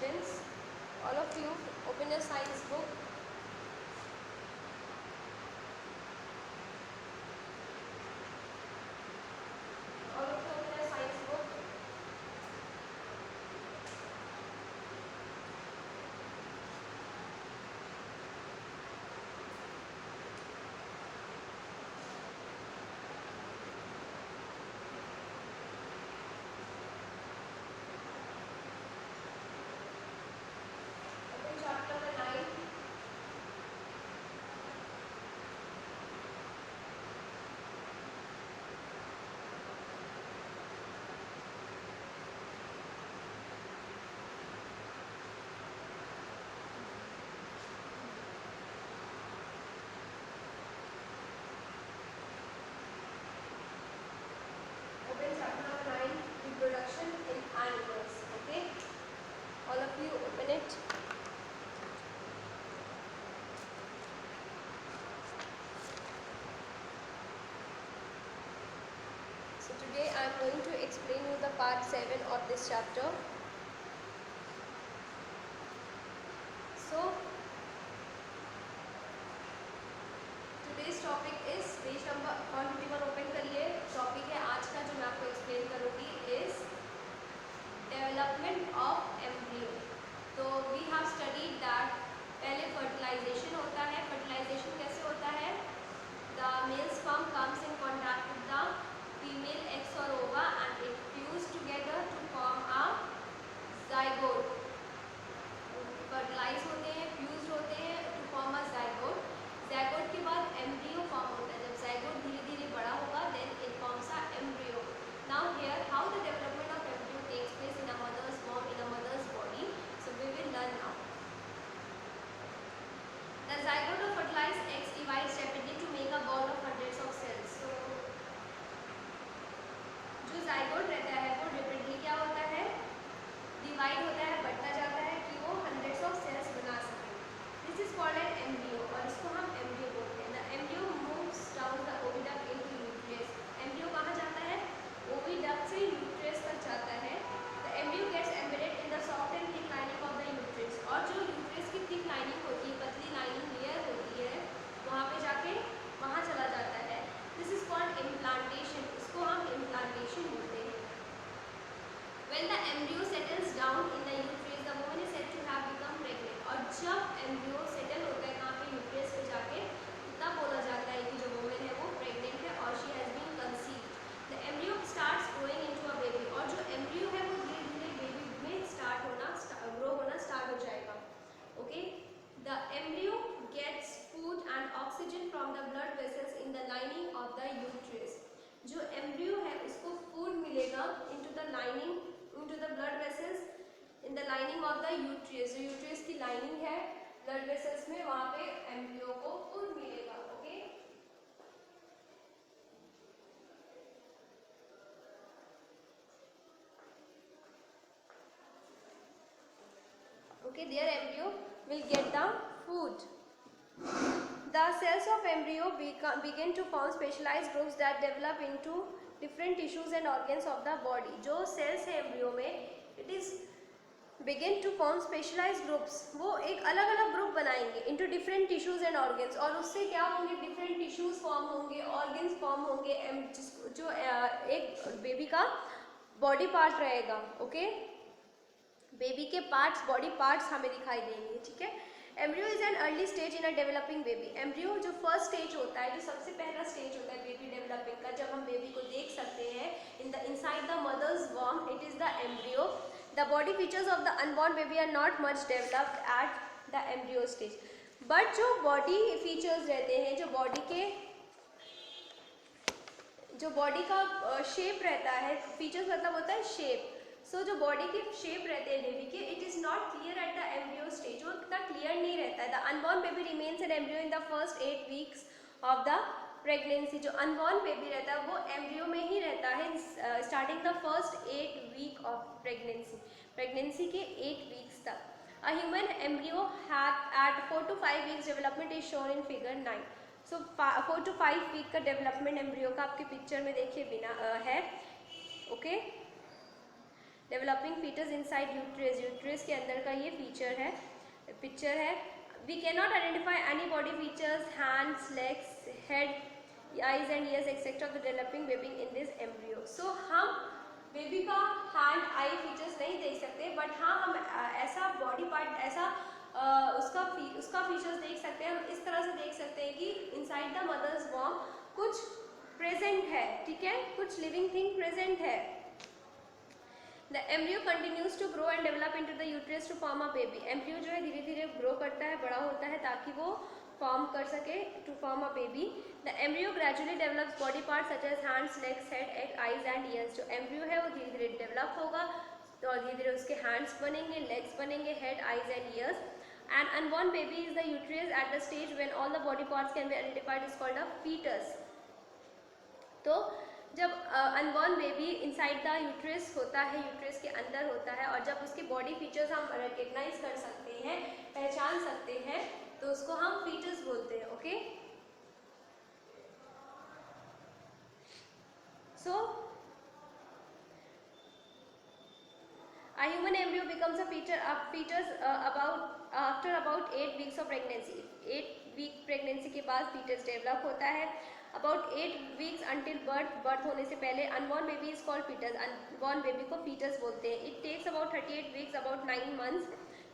students, all of you open your science book. All of you open your science book. Open chapter number 9. Open chapter number 9, reproduction in animals. Okay, all of you open it. So today I am going to explain you the part 7 of this chapter. So today's topic is page number 151 open करिए. Topic है आज का जो मैं आपको explain करूँगी is development of embryo. तो we have studied that पहले फर्टिलाइजेशन होता है. फर्टिलाइजेशन कैसे होता है? The male sperm comes in contact with the female eggs और ova and it fuse together to form a zygote. Fertilize होते हैं, फ्यूज होते हैं to form a zygote. Zygote के बाद एम्ब्रियो फॉर्म होता है. जब जाइगोट धीरे धीरे बड़ा होगा then it forms a embryo. Now here how the development of embryo takes place in a mother's womb in a mother's body. So we will learn now. The zygote of fertilized eggs divides rapidly to make a ball of hundreds of cells. So जो zygote रहता है वो rapidly क्या होता है? Divide होता है, बढ़ता जाता है कि वो हंड्रेड्स ऑफ सेल्स बना सके. This is called an embryo और इसको हम एम्ब्रियो बोलते हैं. The embryo moves down the oviduct into uterus. Embryo कहाँ जाता है? ओविडक्ट से यूट्रस तक जाता है. The embryo gets embedded in the soft and thick lining of the uterus. और जो यूट्रस की थिक लाइनिंग होती है, पतली लाइनिंग लेयर होती है, वहाँ पे जाके वहाँ चला जाता है. This is called implantation. इसको हम इम्प्लांटेशन बोलते हैं. When the embryo settles down in the uterus, the woman is said to have become pregnant. और जब embryo settle होता है कहाँ पे? यूट्रस पे जाके, तब बोला जाता है कि जो woman है वो pregnant है और she has been conceived. The embryo starts growing into a baby. और जो embryo है वो धीरे धीरे बेबी में ग्रो होना स्टार्ट हो जाएगा. Okay? The embryo gets food and oxygen from the blood vessels in the lining of the uterus. जो embryo है उसको food मिलेगा into the lining, into the blood vessels in the lining of the uterus. जो uterus की lining है blood vessels में, वहाँ पे embryo को food मिलेगा. Okay? Okay, their embryo will get the food. The cells of embryo begin to form specialized groups that develop into different tissues and organs of the body. जो cells है embryo में, it is begin to form specialized groups. वो एक अलग अलग group बनाएंगे into different tissues and organs. और उससे क्या होंगे? different tissues form होंगे, organs form होंगे. जो एक बेबी का बॉडी पार्ट रहेगा. ओके, बेबी के पार्ट्स, बॉडी पार्ट्स हमें दिखाई देंगे. ठीक है. Embryo is an early stage in a developing baby. Embryo जो फर्स्ट स्टेज होता है, जो सबसे पहला स्टेज होता है बेबी डेवलपिंग का, जब हम बेबी को देख सकते हैं in the inside the mother's वॉर्म, it is the embryo. The body features of the unborn baby are not much developed at the embryo stage. But जो बॉडी फीचर्स रहते हैं, जो बॉडी का शेप रहता है, फीचर्स मतलब होता है शेप. सो जो बॉडी के शेप रहते हैं बेबी के, it is not clear at the embryo stage. वो इतना क्लियर नहीं रहता है. The unborn baby remains an embryo in the first 8 weeks of the pregnancy. जो अनबॉर्न बेबी रहता है वो एम्ब्रियो में ही रहता है starting the first 8 week of pregnancy के 8 वीक्स तक. A human embryo at 4 to 5 weeks development is shown in figure 9. So 4 to 5 week का डेवलपमेंट एम्ब्रियो का आपके पिक्चर में देखिए बिना है. ओके. Developing foetus inside uterus, uterus के अंदर का ये पिक्चर है। We can not identify any body features, hands, legs, head, eyes and ears etc of the developing baby in this embryo. So हम बेबी का हैंड आई फीचर्स नहीं देख सकते, बट हाँ हम ऐसा बॉडी पार्ट, ऐसा उसका फीचर्स देख सकते हैं। हम इस तरह से देख सकते हैं कि इनसाइड द मदर्स वॉर्म कुछ प्रेजेंट है, ठीक है, कुछ लिविंग थिंग प्रेजेंट है। The embryo continues to grow and develop into the uterus to form a baby. Embryo जो है धीरे धीरे ग्रो करता है, बड़ा होता है ताकि वो फॉर्म कर सके, to form a baby. The embryo gradually develops body parts such as hands, legs, head, egg, eyes and ears. जो embryo है वो धीरे धीरे डेवलप होगा और धीरे धीरे उसके hands बनेंगे, legs बनेंगे, head, eyes and ears. An unborn baby is the uterus at the stage when all the body parts can be identified is called a fetus. तो जब unborn baby inside the uterus होता है, uterus के अंदर होता है, और जब उसके बॉडी फीचर्स हम रिकग्नाइज कर सकते हैं, पहचान सकते हैं, तो उसको हम फीटस बोलते हैं। Okay, so a human embryo becomes a fetus after about 8 weeks of pregnancy. 8 week pregnancy के बाद fetus डेवलप होता है। About 8 weeks until birth होने से पहले unborn baby is called fetus. Unborn baby को fetus बोलते हैं। It takes about 38 weeks, about 9 months.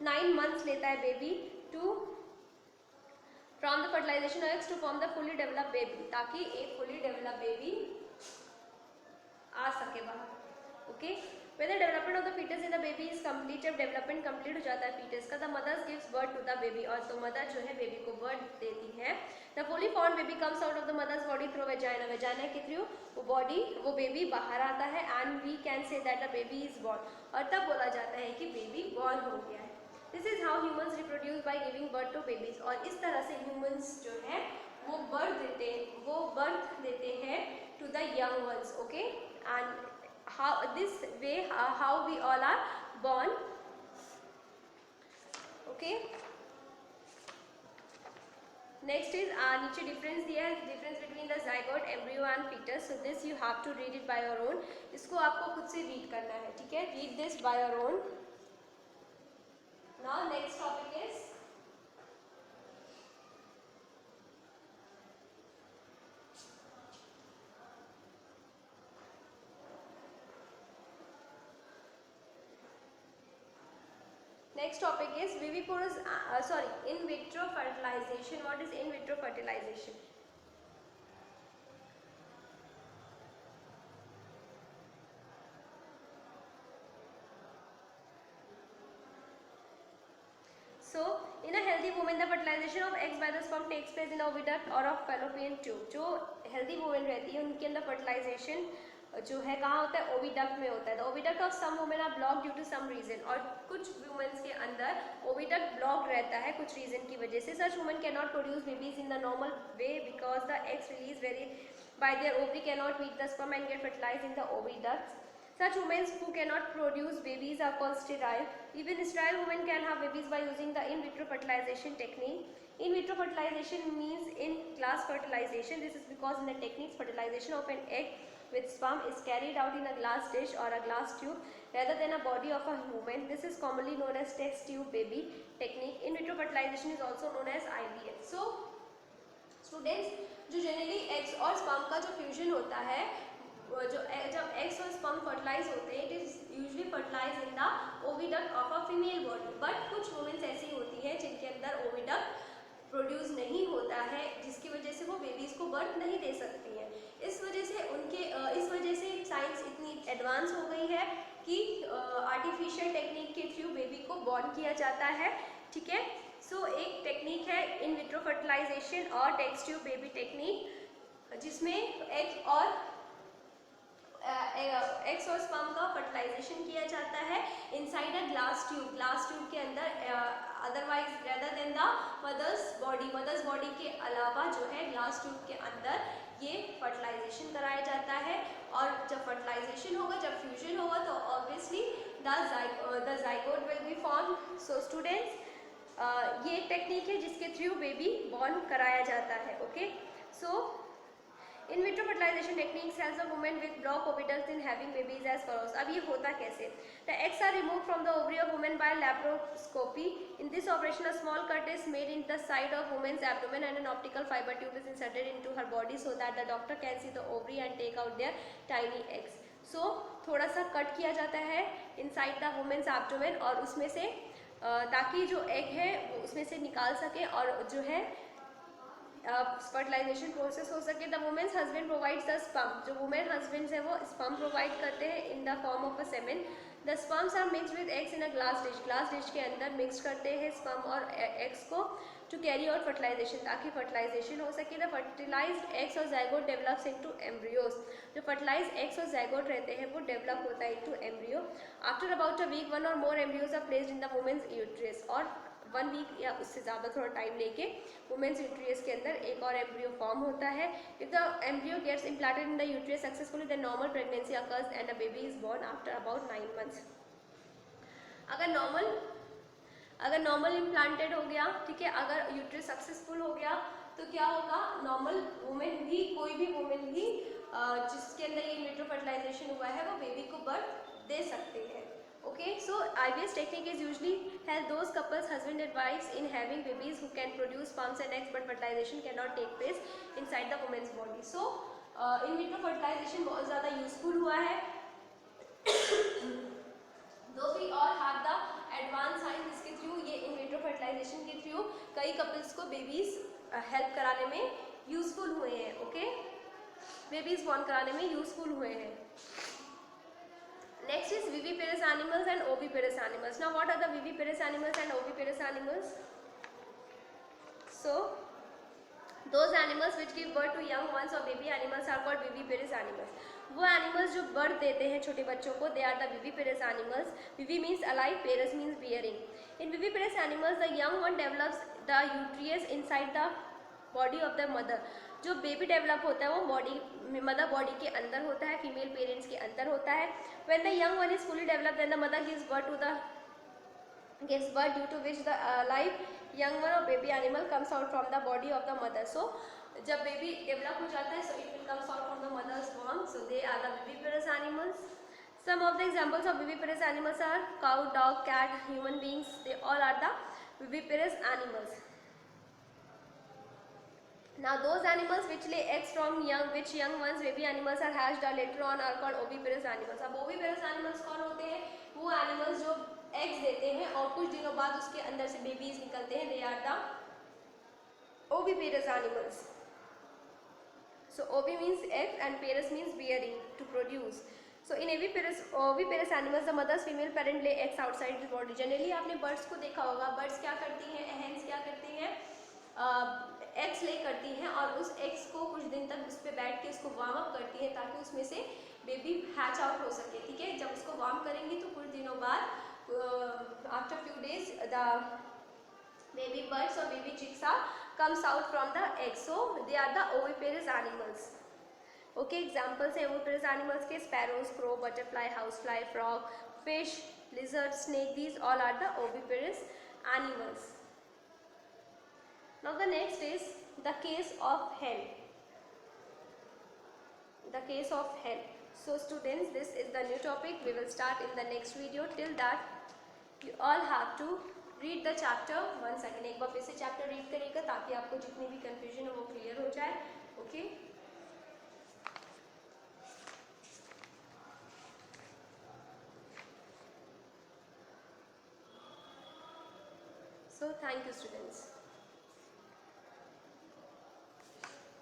9 months लेता है baby to from the fertilization of eggs to form the fully developed baby, ताकि एक fully developed baby आ सके बाहर। Okay, when the development of the fetus in the baby is complete, जब development complete हो जाता है fetus का, the mother gives birth to the baby, और तो मदर जो है बेबी को बर्थ देती है। The fully formed baby comes out of the mother's body through vagina. vagina के थ्रू वो बेबी बाहर आता है, and we can say that the baby is born, और तब बोला जाता है कि बेबी बॉर्न हो गया है। This is how humans reproduce by giving birth to babies, और इस तरह से humans जो है वो बर्थ देते हैं to the young ones. Okay, and how this way how we all are born. Okay, next is नीचे डिफरेंस दिया है, difference between the zygote, embryo and fetus. So this you have to read it by your own. इसको आपको खुद से read करना है, ठीक है, read this by your own. Now next topic is viviporous in vitro fertilization. What is in vitro fertilization? So in a healthy woman the fertilization of eggs by the sperm takes place in oviduct or of fallopian tube. जो healthy woman रहती है उनके अंदर fertilization जो है कहाँ होता है, ओविडक्ट में होता है। The oviduct of some women are blocked due to some reason, और कुछ वुमेन्स के अंदर ओविडक्ट ब्लॉक रहता है कुछ रीजन की वजह से। Such women cannot produce babies in the normal way because the eggs released by their ovary cannot meet the sperm and get fertilized in the oviducts. Such women who cannot produce babies are called sterile. Even sterile women can have babies by using the in vitro fertilization technique. In vitro fertilization means in glass fertilization. This is because in the techniques fertilization of an egg with sperm is carried out in a glass dish or a glass tube rather than a body of a human. This is commonly known as test tube baby technique. In vitro fertilization is also known as IVF. So students, जो generally eggs और sperm का जो fusion होता है, जब eggs और sperm fertilize होते हैं, it is usually fertilize in the oviduct of a female body. But कुछ वुमेन्स ऐसी होती हैं जिनके अंदर ओविडक्ट प्रोड्यूस नहीं होता है, जिसकी वजह से वो बेबीज़ को बर्थ नहीं दे सकती हैं। इस वजह से साइंस इतनी एडवांस हो गई है कि आर्टिफिशियल टेक्निक के थ्रू बेबी को बॉर्न किया जाता है, ठीक है। सो एक टेक्निक है इन विट्रो फर्टिलाइजेशन और टेस्ट ट्यूब बेबी टेक्निक, जिसमें एग्स और स्पर्म का फर्टिलाइजेशन किया जाता है इनसाइड अ ग्लास ट्यूब के अंदर। Otherwise rather than the mother's body के अलावा जो है ग्लास ट्यूब के अंदर ये फर्टिलाइजेशन कराया जाता है। और जब फर्टिलाइजेशन होगा, जब फ्यूजन होगा, तो obviously the zygote will be form. So students, ये एक टेक्निक है जिसके थ्रू बेबी बॉर्न कराया जाता है। Okay, so in vitro fertilisation techniques helps the women with block oviducts in having babies as follows. अब ये होता कैसे? The eggs are remove from the ovary of women by laparoscopy. In this operation a small cut is made in the side of women's abdomen and an optical fibre tube is inserted into her body so that the doctor can see the ovary and take out their tiny eggs. So थोड़ा सा cut किया जाता है inside the women's abdomen और उसमें से ताकि जो एग है वो उसमें से निकाल सके और जो है फर्टिलाइजेशन प्रोसेस हो सके। The women's husband provides the sperm. जो वुमेन हस्बैंड्स है वो स्पर्म प्रोवाइड करते हैं in the form of a semen. The sperms are mixed with eggs in a glass dish. Glass dish के अंदर मिक्स करते हैं स्पर्म और एग्स को टू कैरी आउट फर्टिलाइजेशन, ताकि फर्टिलाइजेशन हो सके। द फर्टिलाइज्ड एग्स और ज़ाइगोट डेवलप्स इनटू एम्ब्रियोज। जो फर्टिलाइज्ड एग्स और ज़ाइगोट रहते हैं वो डेवलप होता है into embryo. After about a week 1 और more embryos are placed in the women's uterus. और 1 वीक या उससे ज़्यादा थोड़ा टाइम लेके वुमेन्स यूट्रियस के अंदर एक और एम्ब्रियो फॉर्म होता है। If the embryo gets implanted in the uterus successfully the normal pregnancy occurs and a baby is born after about 9 months. अगर नॉर्मल इम्प्लांटेड हो गया, ठीक है, अगर यूट्रियस सक्सेसफुल हो गया तो क्या होगा, नॉर्मल वुमेन भी, कोई भी वुमेन भी जिसके अंदर ये इन विट्रो फर्टिलाइजेशन हुआ है वो बेबी को बर्थ दे सकते हैं। Okay, so IVF technique is usually help those couples, husband and wives, in having babies who can produce sperms and eggs, but fertilization cannot take place inside the woman's body. So, in vitro fertilization बहुत ज़्यादा useful हुआ है। Though we all have the advanced science, इसके through, ये in vitro fertilization के through कई couples को babies help कराने में useful हुए हैं। Okay, babies born कराने में useful हुए हैं। Next is viviparous animals and oviparous animals. Now, what are the viviparous animals and oviparous animals? So, those animals which give birth to young ones or baby animals are called viviparous animals. वो animals जो birth देते हैं छोटे बच्चों को, they are the viviparous animals. Vivi means alive, parous means bearing. In viviparous animals, the young one develops the uterus inside the body of the mother. जो baby develop होता है वो बॉडी, मदर बॉडी के अंदर होता है, female parents के अंदर होता है। When the young one is fully developed then the mother gives birth due to which the life young one और baby animal comes out from the body of the mother. So जब baby develop हो जाता है, so it will comes out from the mother's वॉर्म। So they are the viviparous animals. Some of the examples of viviparous animals are cow, dog, cat, human beings. They all are the viviparous animals. Now those animals which lay eggs from which young ones baby animals are hatched or later on are called oviparous animals. अब oviparous animals कौन होते हैं? वो animals जो eggs देते हैं और कुछ दिनों बाद उसके अंदर से babies निकलते हैं, they are the oviparous animals. So ovi means egg and parous means bearing, to produce. So in oviparous animals the mother's female parent lay eggs outside the body. Generally आपने birds को देखा होगा, birds क्या करती हैं, hens क्या करती हैं, एग्स ले करती हैं और उस एग्स को कुछ दिन तक उस पर बैठ के उसको वार्म अप करती है ताकि उसमें से बेबी हैच आउट हो सके। ठीक है, जब उसको वार्म करेंगी तो कुछ दिनों बाद after few days the baby birds और baby chicks are comes out from the egg. So they are the oviparous animals. Okay, examples हैं ओविपेरस एनिमल्स के, sparrows, crow, butterfly, house fly, frog, fish, lizard, snake, these all are the oviparous animals. Now the next is the case of hen. The case of hen. So students, this is the new topic. We will start in the next video. Till that, you all have to read the chapter once again. एक बार फिर से chapter read करिएगा ताकि आपको जितनी भी confusion हो वो clear हो जाए. Okay? So thank you students.